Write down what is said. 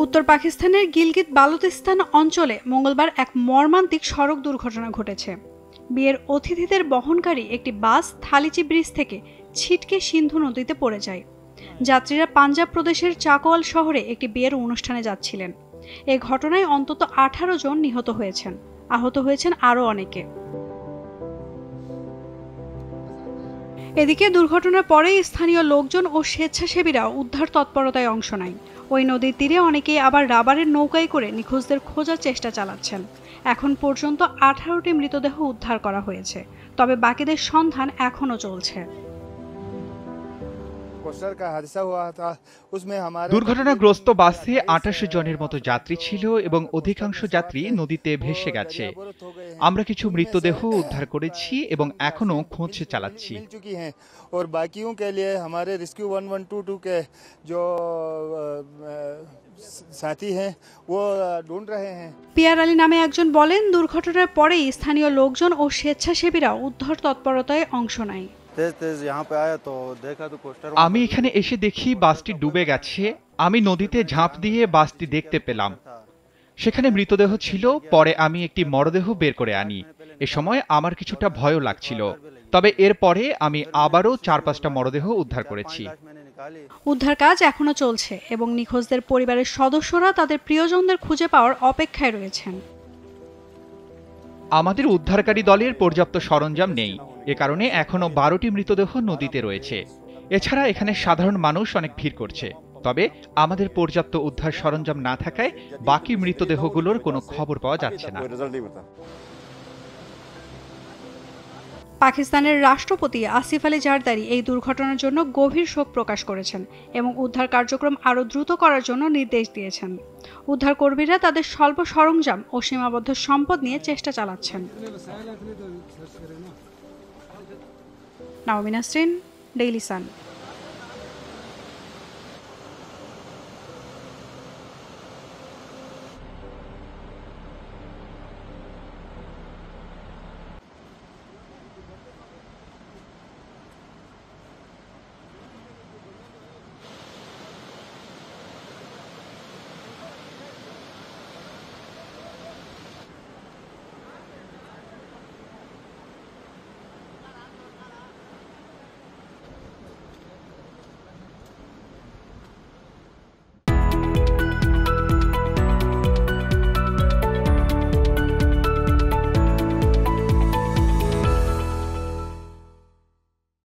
উত্তর পাকিস্তানের গিলগিত বালুচিস্তান অঞ্চলে মঙ্গলবার এক মর্মান্তিক সড়ক দুর্ঘটনা ঘটেছে। বিয়ের অতিথিদের বহনকারী একটি বাস থালিচি ব্রিজ থেকে ছিটকে সিন্ধু নদীতে পড়ে যায়। যাত্রীরা পাঞ্জাব প্রদেশের চাকওয়াল শহরে একটি বিয়ের অনুষ্ঠানে যাচ্ছিলেন। এ ঘটনায় অন্তত 18 জন নিহত হয়েছেন, আহত হয়েছেন আরও অনেকে। এদিকে দুর্ঘটনার পরেই স্থানীয় লোকজন ও স্বেচ্ছাসেবীরা উদ্ধার তৎপরতায় অংশ নেয়। ওই নদীর তীরে অনেকেই আবার রাবারের নৌকায় করে নিখোঁজদের খোঁজার চেষ্টা চালাচ্ছেন। এখন পর্যন্ত 18টি মৃতদেহ উদ্ধার করা হয়েছে, তবে বাকিদের সন্ধান এখনো চলছে। দুর্ঘটনাগ্রস্ত বাসে 28 জনের মতো যাত্রী ছিল এবং অধিকাংশ যাত্রী নদীতে ভেসে গেছে। আমরা কিছু মৃতদেহ উদ্ধার করেছি এবং এখনো খোঁজ চালাচ্ছি। পিয়ার আলী নামে একজন বলেন, দুর্ঘটনার পরেই স্থানীয় লোকজন ও স্বেচ্ছাসেবীরা উদ্ধার তৎপরতায় অংশ নেয়। আমি এখানে এসে দেখি বাসটি ডুবে গেছে। আমি নদীতে ঝাঁপ দিয়ে বাসটি দেখতে পেলাম। সেখানে মৃতদেহ ছিল। পরে আমি একটি মরদেহ বের করে আনি। এ সময় আমার কিছুটা ভয়ও লাগছিল, তবে এরপরে আমি আবারও 4-5টা মরদেহ উদ্ধার করেছি। উদ্ধার কাজ এখনো চলছে এবং নিখোঁজদের পরিবারের সদস্যরা তাদের প্রিয়জনদের খুঁজে পাওয়ার অপেক্ষায় রয়েছেন। আমাদের উদ্ধারকারী দলের পর্যাপ্ত সরঞ্জাম নেই, এ কারণে এখনো 12টি মৃতদেহ নদীতে রয়েছে। এছাড়া এখানে সাধারণ মানুষ অনেক ভিড় করছে, তবে আমাদের পর্যাপ্ত উদ্ধার সরঞ্জাম না থাকায় বাকি মৃতদেহগুলোর কোনো খবর পাওয়া যাচ্ছে না। পাকিস্তানের রাষ্ট্রপতি আসিফ আলী জারদারি এই দুর্ঘটনার জন্য গভীর শোক প্রকাশ করেছেন এবং উদ্ধার কার্যক্রম আরও দ্রুত করার জন্য নির্দেশ দিয়েছেন। উদ্ধারকর্মীরা তাদের স্বল্প সরঞ্জাম ও সীমাবদ্ধ সম্পদ নিয়ে চেষ্টা চালাচ্ছেন। নাওমিন নাসরিন, ডেইলি সান।